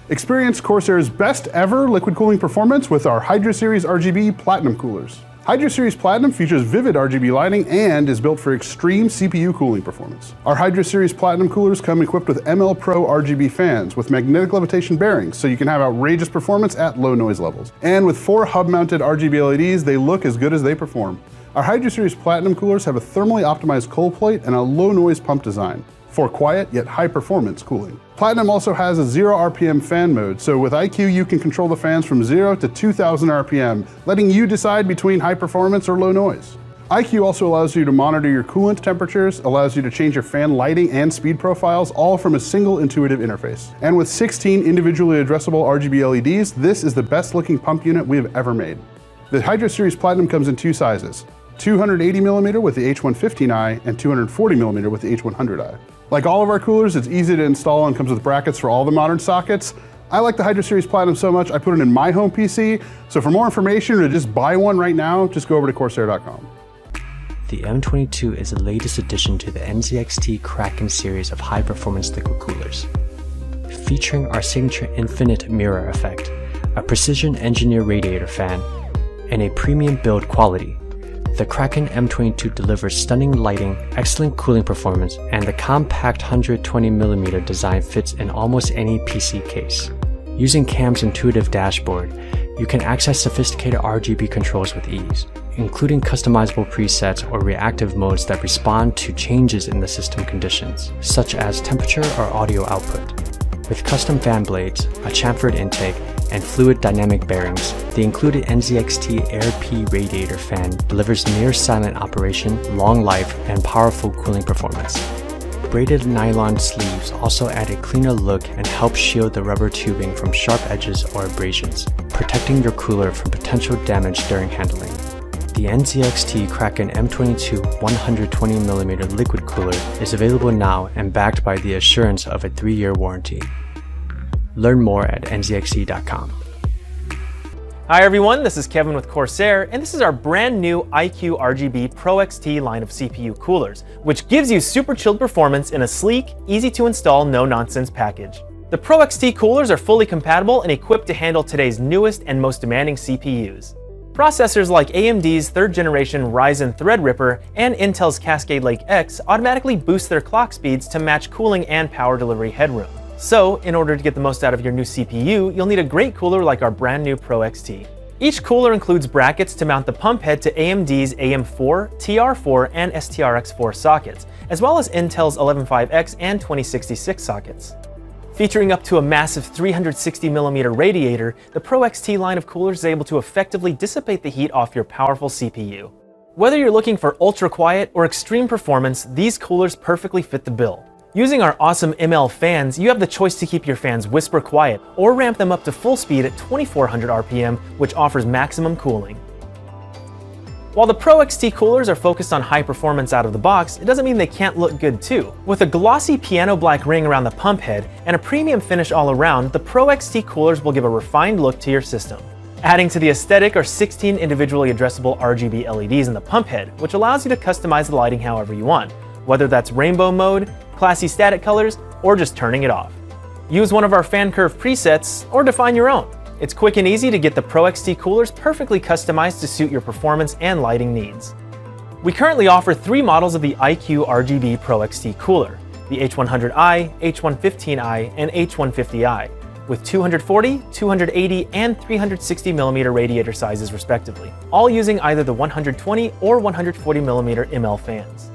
Experience Corsair's best ever liquid cooling performance with our Hydra Series RGB Platinum coolers. Hydra Series Platinum features vivid RGB lighting and is built for extreme CPU cooling performance. Our Hydra Series Platinum coolers come equipped with ML Pro RGB fans with magnetic levitation bearings, so you can have outrageous performance at low noise levels. And with 4 hub-mounted RGB LEDs, they look as good as they perform. Our Hydra Series Platinum coolers have a thermally optimized cold plate and a low noise pump design for quiet yet high performance cooling. Platinum also has a 0 RPM fan mode, so with iCUE you can control the fans from 0 to 2000 RPM, letting you decide between high performance or low noise. iCUE also allows you to monitor your coolant temperatures, allows you to change your fan lighting and speed profiles, all from a single intuitive interface. And with 16 individually addressable RGB LEDs, this is the best looking pump unit we have ever made. The Hydra Series Platinum comes in 2 sizes, 280mm with the H150i and 240mm with the H100i. Like all of our coolers, it's easy to install and comes with brackets for all the modern sockets. I like the Hydra Series Platinum so much, I put it in my home PC. So for more information or to just buy one right now, just go over to Corsair.com. The M22 is the latest addition to the NZXT Kraken series of high-performance liquid coolers. Featuring our signature infinite mirror effect, a precision engineered radiator fan, and a premium build quality, the Kraken M22 delivers stunning lighting, excellent cooling performance, and the compact 120mm design fits in almost any PC case. Using CAM's intuitive dashboard, you can access sophisticated RGB controls with ease, including customizable presets or reactive modes that respond to changes in the system conditions, such as temperature or audio output. With custom fan blades, a chamfered intake, and fluid dynamic bearings, the included NZXT Air-P Radiator fan delivers near-silent operation, long life, and powerful cooling performance. Braided nylon sleeves also add a cleaner look and help shield the rubber tubing from sharp edges or abrasions, protecting your cooler from potential damage during handling. The NZXT Kraken M22 120mm liquid cooler is available now and backed by the assurance of a 3-year warranty. Learn more at nzxt.com. Hi everyone, this is Kevin with Corsair, and this is our brand new iCUE RGB Pro XT line of CPU coolers, which gives you super chilled performance in a sleek, easy to install, no-nonsense package. The Pro XT coolers are fully compatible and equipped to handle today's newest and most demanding CPUs. Processors like AMD's 3rd generation Ryzen Threadripper and Intel's Cascade Lake X automatically boost their clock speeds to match cooling and power delivery headroom. So, in order to get the most out of your new CPU, you'll need a great cooler like our brand new Pro XT. Each cooler includes brackets to mount the pump head to AMD's AM4, TR4, and STRX4 sockets, as well as Intel's 115X and 2066 sockets. Featuring up to a massive 360mm radiator, the Pro XT line of coolers is able to effectively dissipate the heat off your powerful CPU. Whether you're looking for ultra quiet or extreme performance, these coolers perfectly fit the bill. Using our awesome ML fans, you have the choice to keep your fans whisper quiet or ramp them up to full speed at 2400 RPM, which offers maximum cooling. While the Pro XT coolers are focused on high performance out of the box, it doesn't mean they can't look good too. With a glossy piano black ring around the pump head and a premium finish all around, the Pro XT coolers will give a refined look to your system. Adding to the aesthetic are 16 individually addressable RGB LEDs in the pump head, which allows you to customize the lighting however you want, whether that's rainbow mode, classy static colors, or just turning it off. Use one of our fan curve presets or define your own. It's quick and easy to get the Pro XT coolers perfectly customized to suit your performance and lighting needs. We currently offer 3 models of the iCUE RGB Pro XT cooler, the H100i, H115i, and H150i, with 240, 280, and 360mm radiator sizes respectively, all using either the 120 or 140mm ML fans.